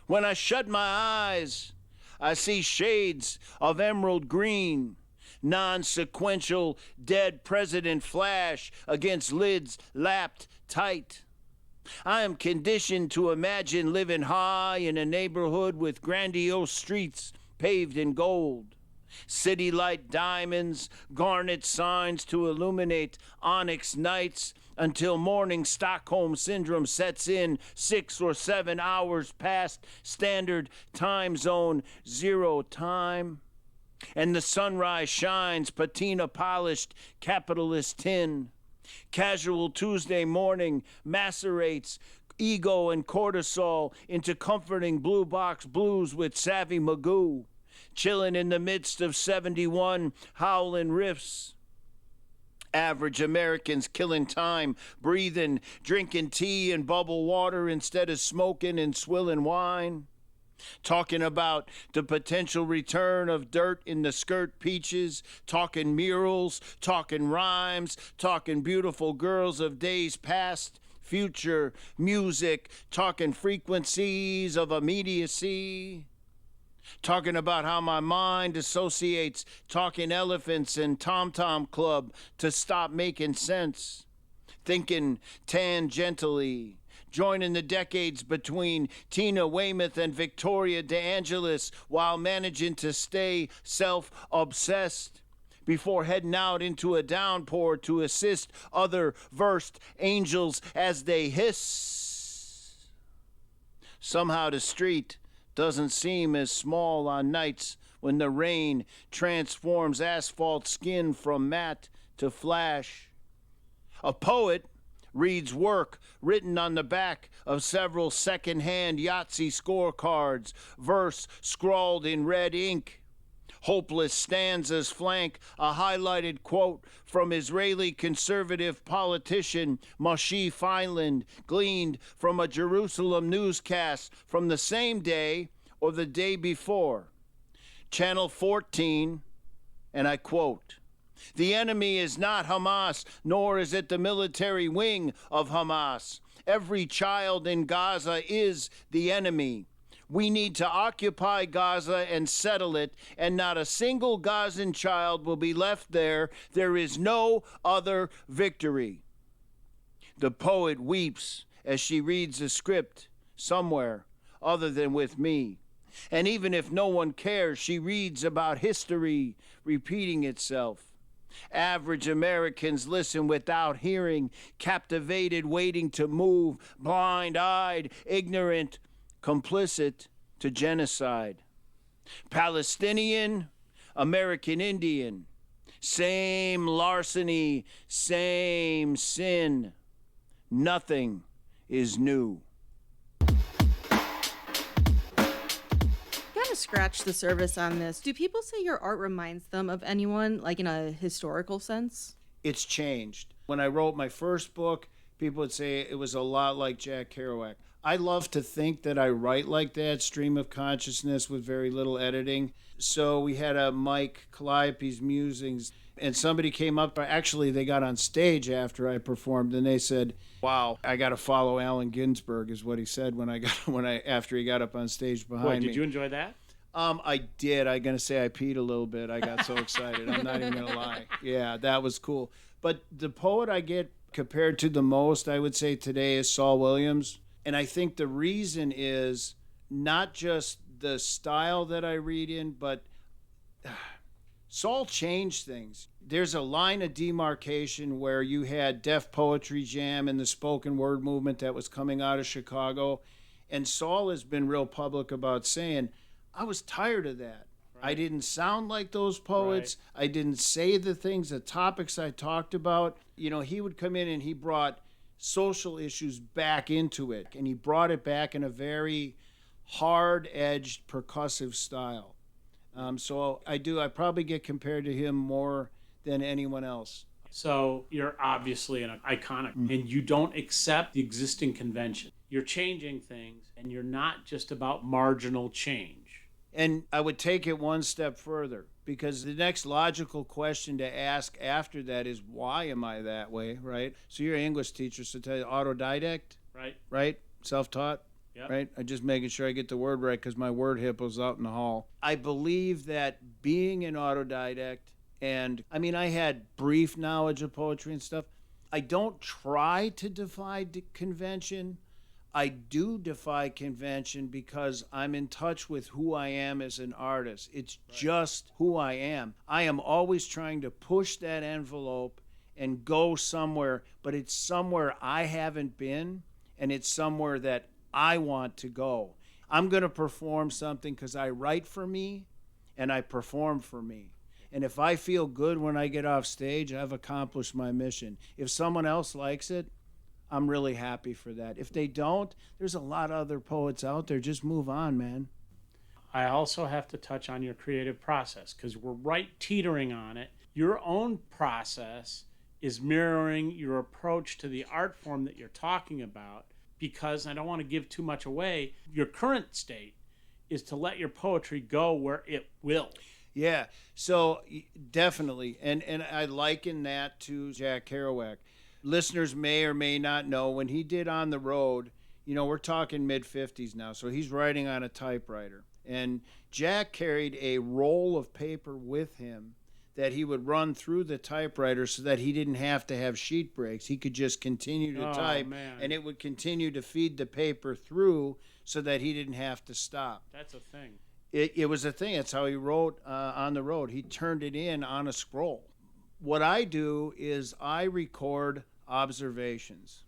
When I shut my eyes, I see shades of emerald green, non-sequential dead president flash against lids lapped tight. I am conditioned to imagine living high in a neighborhood with grandiose streets paved in gold. City light diamonds, garnet signs to illuminate onyx nights until morning Stockholm syndrome sets in 6 or 7 hours past standard time zone 0 time. And the sunrise shines patina polished capitalist tin. Casual Tuesday morning macerates ego and cortisol into comforting blue box blues with Savvy Magoo. Chilling in the midst of 71 howling riffs. Average Americans killing time, breathing, drinking tea and bubble water instead of smoking and swilling wine. Talking about the potential return of dirt in the skirt peaches, talking murals, talking rhymes, talking beautiful girls of days past, future, music, talking frequencies of immediacy. Talking about how my mind associates talking elephants and Tom Tom Club to stop making sense. Thinking tangentially. Joining the decades between Tina Weymouth and Victoria DeAngelis while managing to stay self-obsessed before heading out into a downpour to assist other versed angels as they hiss. Somehow the street doesn't seem as small on nights when the rain transforms asphalt skin from matte to flash. A poet reads work written on the back of several second-hand Yahtzee scorecards, verse scrawled in red ink. Hopeless stanzas flank a highlighted quote from Israeli conservative politician Moshe Feinland, gleaned from a Jerusalem newscast from the same day or the day before. Channel 14, and I quote, "The enemy is not Hamas, nor is it the military wing of Hamas. Every child in Gaza is the enemy. We need to occupy Gaza and settle it, and not a single Gazan child will be left there. There is no other victory." The poet weeps as she reads the script somewhere other than with me. And even if no one cares, she reads about history repeating itself. Average Americans listen without hearing, captivated, waiting to move, blind-eyed, ignorant, complicit to genocide. Palestinian, American Indian, same larceny, same sin. Nothing is new. Gotta scratch the surface on this. Do people say your art reminds them of anyone, like in a historical sense? It's changed. When I wrote my first book, people would say it was a lot like Jack Kerouac. I love to think that I write like that, stream of consciousness with very little editing. So we had a Mike Calliope's Musings, and somebody came up, actually they got on stage after I performed, and they said, "Wow, I got to follow Allen Ginsberg," is what he said after he got up on stage behind me. Did you enjoy that? I did. I'm going to say I peed a little bit. I got so excited. I'm not even going to lie. Yeah, that was cool. But the poet I get compared to the most, I would say today, is Saul Williams. And I think the reason is not just the style that I read in, but Saul changed things. There's a line of demarcation where you had Def Poetry Jam and the spoken word movement that was coming out of Chicago. And Saul has been real public about saying, I was tired of that. Right. I didn't sound like those poets. Right. I didn't say the things, the topics I talked about. You know, he would come in and he brought social issues back into it. And he brought it back in a very hard-edged, percussive style. So I probably get compared to him more than anyone else. So you're obviously an iconic, and you don't accept the existing convention. You're changing things, and you're not just about marginal change. And I would take it one step further, because the next logical question to ask after that is, why am I that way, right? So you're an English teacher, so tell you autodidact, right? Self-taught. Yep. Right? I'm just making sure I get the word right because my word hippo's out in the hall. I believe that being an autodidact, and I mean, I had brief knowledge of poetry and stuff. I don't try to defy convention. I do defy convention because I'm in touch with who I am as an artist. It's just who I am. I am always trying to push that envelope and go somewhere, but it's somewhere I haven't been, and it's somewhere that I want to go. I'm going to perform something because I write for me and I perform for me. And if I feel good when I get off stage, I've accomplished my mission. If someone else likes it, I'm really happy for that. If they don't, there's a lot of other poets out there. Just move on, man. I also have to touch on your creative process because we're right teetering on it. Your own process is mirroring your approach to the art form that you're talking about. Because I don't want to give too much away, your current state is to let your poetry go where it will. Yeah, so definitely. And I liken that to Jack Kerouac. Listeners may or may not know, when he did On the Road, you know, we're talking mid-50s now, so he's writing on a typewriter. And Jack carried a roll of paper with him that he would run through the typewriter so that he didn't have to have sheet breaks. He could just continue to type, and it would continue to feed the paper through so that he didn't have to stop. That's a thing. It was a thing. That's how he wrote On the Road. He turned it in on a scroll. What I do is I record observations,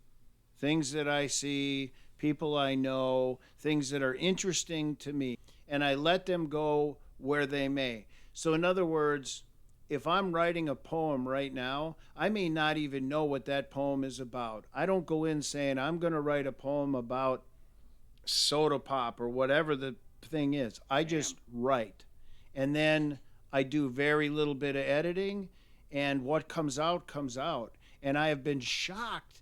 things that I see, people I know, things that are interesting to me, and I let them go where they may. So in other words, if I'm writing a poem right now, I may not even know what that poem is about. I don't go in saying I'm going to write a poem about soda pop or whatever the thing is. I just write. And then I do very little bit of editing, and what comes out, comes out. And I have been shocked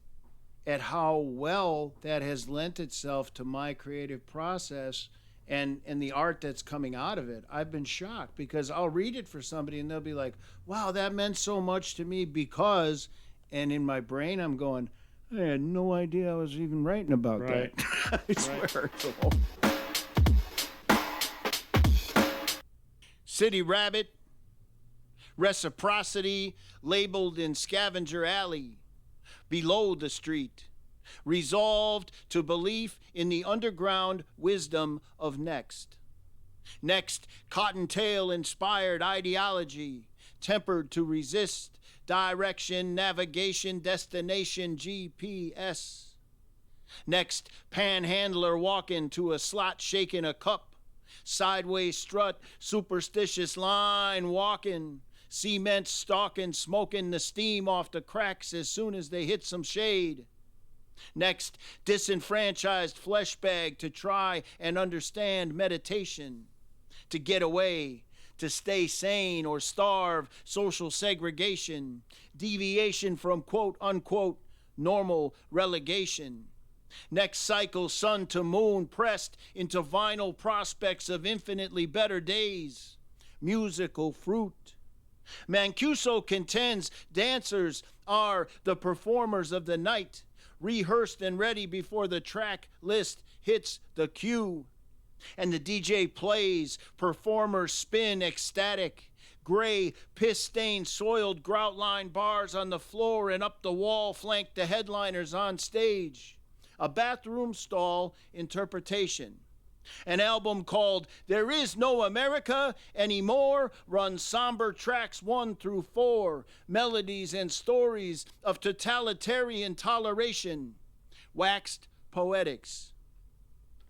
at how well that has lent itself to my creative process and the art that's coming out of it. I've been shocked because I'll read it for somebody and they'll be like, wow, that meant so much to me because, and in my brain I'm going, I had no idea I was even writing about that. I swear. City Rabbit, reciprocity labeled in Scavenger Alley, below the street. Resolved to belief in the underground wisdom of next. Next, cottontail-inspired ideology, tempered to resist direction, navigation, destination, GPS. Next, panhandler walking to a slot shaking a cup, sideways strut, superstitious line walking, cement stalking, smoking the steam off the cracks as soon as they hit some shade. Next, disenfranchised flesh bag to try and understand meditation, to get away, to stay sane or starve, social segregation, deviation from quote unquote normal relegation. Next cycle, sun to moon, pressed into vinyl prospects of infinitely better days, musical fruit. Mancuso contends dancers are the performers of the night, rehearsed and ready before the track list hits the cue. And the DJ plays, performers spin ecstatic. Gray, piss-stained, soiled grout-lined bars on the floor and up the wall flank the headliners on stage. A bathroom stall interpretation. An album called There Is No America Anymore runs somber tracks 1 through 4, melodies and stories of totalitarian toleration, waxed poetics.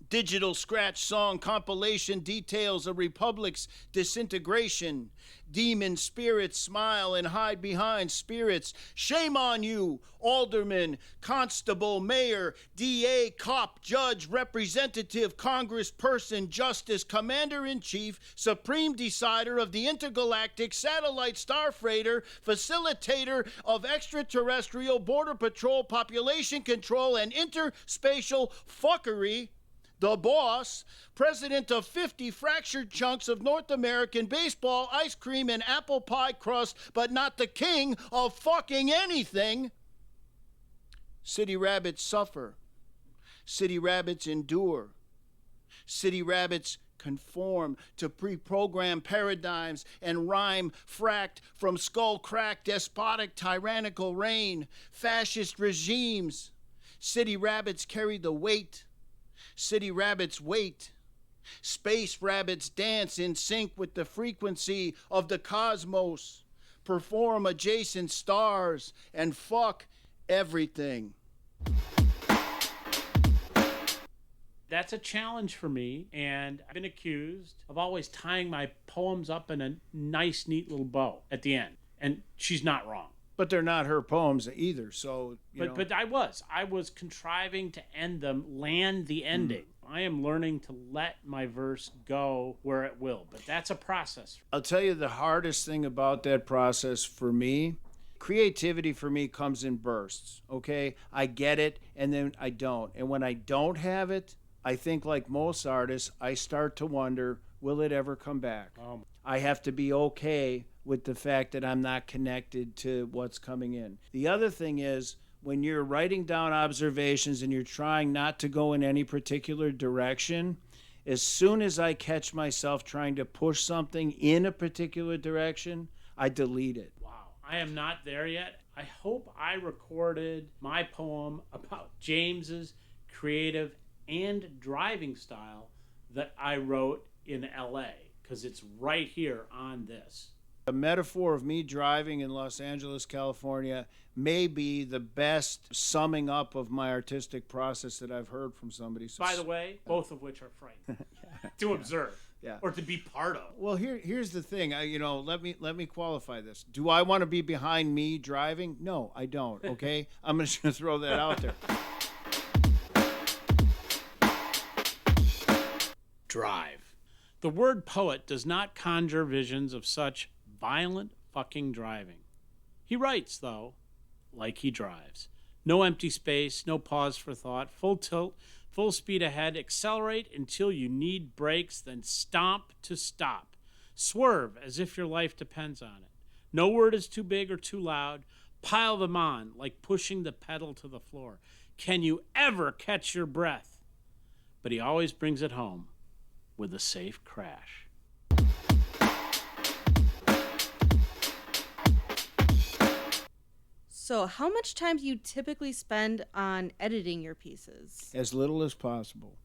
Digital scratch song compilation details a republic's disintegration. Demon spirits smile and hide behind spirits. Shame on you, alderman, constable, mayor, DA, cop, judge, representative, congressperson, justice, commander-in-chief, supreme decider of the intergalactic satellite star freighter, facilitator of extraterrestrial border patrol, population control, and interspatial fuckery. The boss, president of 50 fractured chunks of North American baseball, ice cream, and apple pie crust, but not the king of fucking anything. City rabbits suffer. City rabbits endure. City rabbits conform to pre-programmed paradigms and rhyme fracked from skull-cracked, despotic, tyrannical reign, fascist regimes. City rabbits carry the weight. City rabbits wait. Space rabbits dance in sync with the frequency of the cosmos, perform adjacent stars, and fuck everything. That's a challenge for me, and I've been accused of always tying my poems up in a nice, neat little bow at the end. And she's not wrong. But they're not her poems either, so... But I was contriving to end them, land the ending. I am learning to let my verse go where it will, but that's a process. I'll tell you the hardest thing about that process for me, creativity for me comes in bursts, okay? I get it, and then I don't. And when I don't have it, I think like most artists, I start to wonder, will it ever come back? I have to be okay with the fact that I'm not connected to what's coming in. The other thing is, when you're writing down observations and you're trying not to go in any particular direction, as soon as I catch myself trying to push something in a particular direction, I delete it. Wow. I am not there yet. I hope I recorded my poem about James's creative and driving style that I wrote in LA, because it's right here on this. A metaphor of me driving in Los Angeles, California may be the best summing up of my artistic process that I've heard from somebody. By the way, both of which are frightening to observe or to be part of. Well, here's the thing. Let me qualify this. Do I want to be behind me driving? No, I don't, okay? I'm just going to throw that out there. Drive. The word poet does not conjure visions of such violent fucking driving. He writes, though, like he drives. No empty space, no pause for thought, full tilt, full speed ahead, accelerate until you need brakes, then stomp to stop. Swerve as if your life depends on it. No word is too big or too loud. Pile them on like pushing the pedal to the floor. Can you ever catch your breath? But he always brings it home with a safe crash. So, how much time do you typically spend on editing your pieces? As little as possible.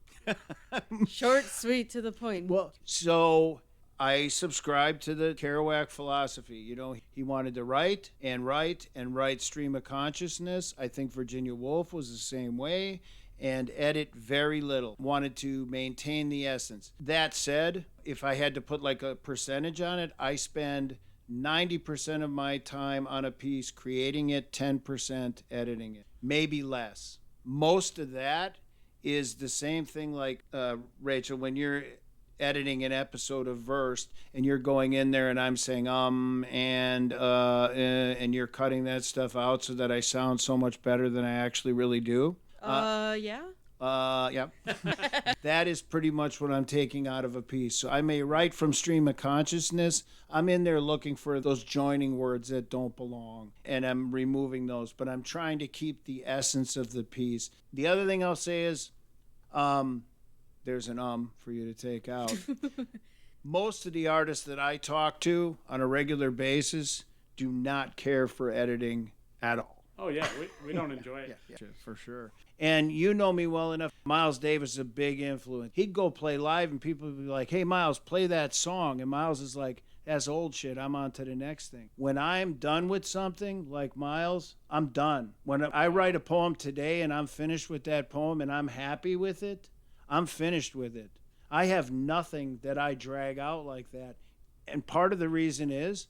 Short, sweet, to the point. Well, so I subscribe to the Kerouac philosophy. He wanted to write and write and write stream of consciousness. I think Virginia Woolf was the same way. And edit very little. Wanted to maintain the essence. That said, if I had to put like a percentage on it, I spend 90% of my time on a piece creating it, 10% editing it, maybe less. Most of that is the same thing like, Rachel, when you're editing an episode of Versed and you're going in there and I'm saying, and you're cutting that stuff out so that I sound so much better than I actually really do. Yeah. Yeah. That is pretty much what I'm taking out of a piece. So I may write from stream of consciousness. I'm in there looking for those joining words that don't belong, and I'm removing those, but I'm trying to keep the essence of the piece. The other thing I'll say is, There's an for you to take out. Most of the artists that I talk to on a regular basis do not care for editing at all. Oh, yeah, we don't enjoy it. Yeah, for sure. And you know me well enough. Miles Davis is a big influence. He'd go play live and people would be like, hey, Miles, play that song. And Miles is like, that's old shit. I'm on to the next thing. When I'm done with something like Miles, I'm done. When I write a poem today and I'm finished with that poem and I'm happy with it, I'm finished with it. I have nothing that I drag out like that. And part of the reason is,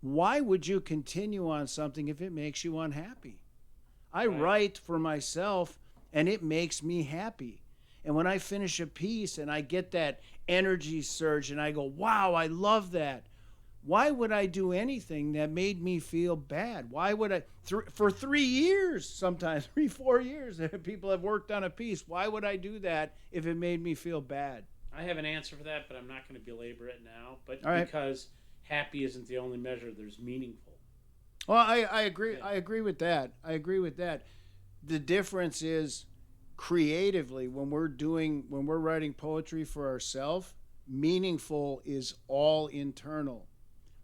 why would you continue on something if it makes you unhappy? I write for myself and it makes me happy. And when I finish a piece and I get that energy surge and I go, wow, I love that. Why would I do anything that made me feel bad? Why would I, for 3 years, sometimes 3-4 years, people have worked on a piece. Why would I do that if it made me feel bad? I have an answer for that, but I'm not going to belabor it now. But right. Because happy isn't the only measure, there's meaningful. Well, I agree. I agree with that. The difference is creatively when we're writing poetry for ourselves, meaningful is all internal.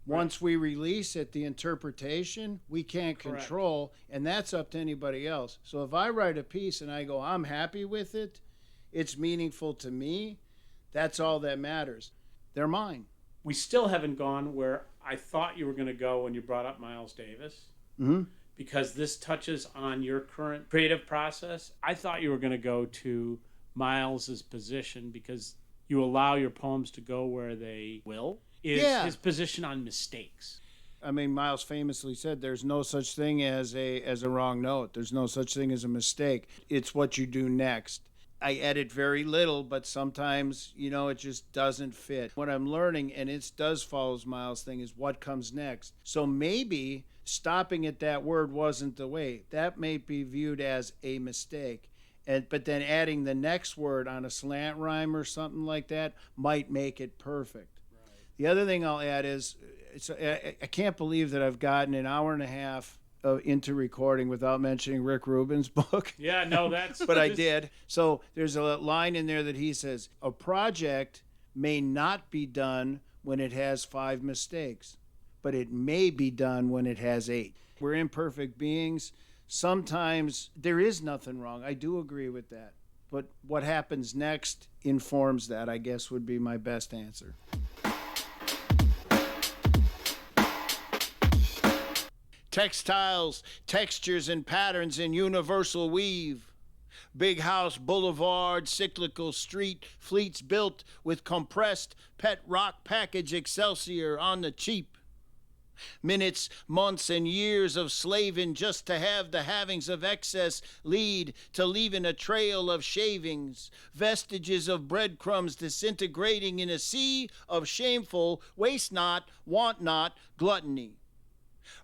Once we release it, the interpretation we can't control, and that's up to anybody else. So if I write a piece and I go, I'm happy with it, it's meaningful to me, that's all that matters. They're mine. We still haven't gone where I thought you were going to go when you brought up Miles Davis. Mm-hmm. Because this touches on your current creative process. I thought you were going to go to Miles's position because you allow your poems to go where they will. His position on mistakes. I mean, Miles famously said there's no such thing as a wrong note. There's no such thing as a mistake. It's what you do next. I edit very little, but sometimes, it just doesn't fit. What I'm learning, and it does follow Miles' thing, is what comes next. So maybe stopping at that word wasn't the way. That may be viewed as a mistake. But then adding the next word on a slant rhyme or something like that might make it perfect. The other thing I'll add is, I can't believe that I've gotten an hour and a half into recording without mentioning Rick Rubin's book. Yeah, no, that's... But I did. So there's a line in there that he says, a project may not be done when it has 5 mistakes, but it may be done when it has 8. We're imperfect beings. Sometimes there is nothing wrong. I do agree with that. But what happens next informs that, I guess, would be my best answer. Textiles, textures, and patterns in universal weave. Big house, boulevard, cyclical street, fleets built with compressed pet rock package Excelsior on the cheap. Minutes, months, and years of slaving just to have the havings of excess lead to leaving a trail of shavings, vestiges of breadcrumbs disintegrating in a sea of shameful waste not, want not, gluttony.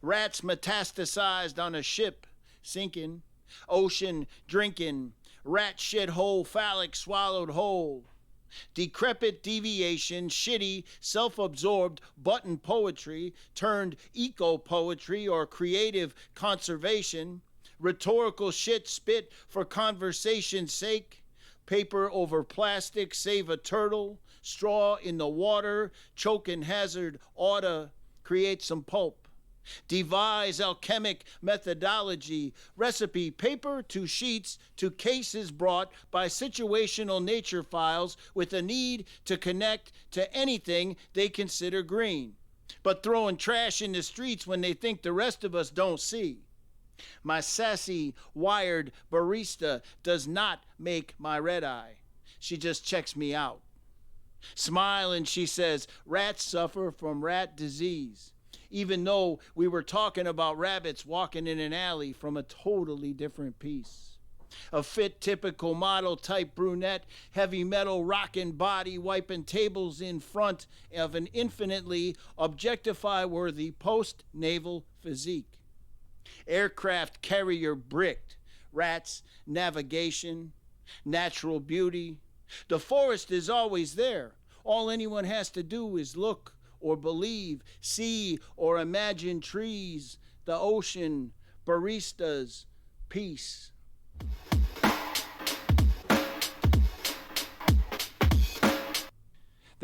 Rats metastasized on a ship, sinking, ocean drinking, rat shit hole phallic swallowed whole. Decrepit deviation, shitty, self-absorbed button poetry turned eco-poetry or creative conservation, rhetorical shit spit for conversation's sake, paper over plastic save a turtle, straw in the water, choking hazard oughta create some pulp. Devise alchemic methodology, recipe paper to sheets to cases brought by situational nature files with a need to connect to anything they consider green, but throwing trash in the streets when they think the rest of us don't see. My sassy, wired barista does not make my red eye. She just checks me out. Smiling, she says, rats suffer from rat disease, even though we were talking about rabbits walking in an alley from a totally different piece. A fit, typical model type brunette, heavy metal rockin' body, wiping tables in front of an infinitely objectify-worthy post-naval physique. Aircraft carrier bricked, rats, navigation, natural beauty. The forest is always there. All anyone has to do is look or believe, see or imagine trees, the ocean, baristas, peace.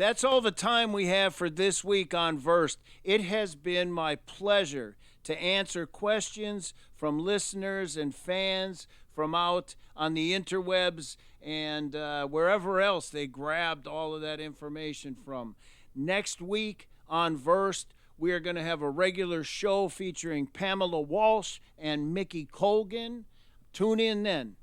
That's all the time we have for this week on Versed. It has been my pleasure to answer questions from listeners and fans from out on the interwebs and wherever else they grabbed all of that information from. Next week on Versed, we are going to have a regular show featuring Pamela Walsh and Mickey Colgan. Tune in then.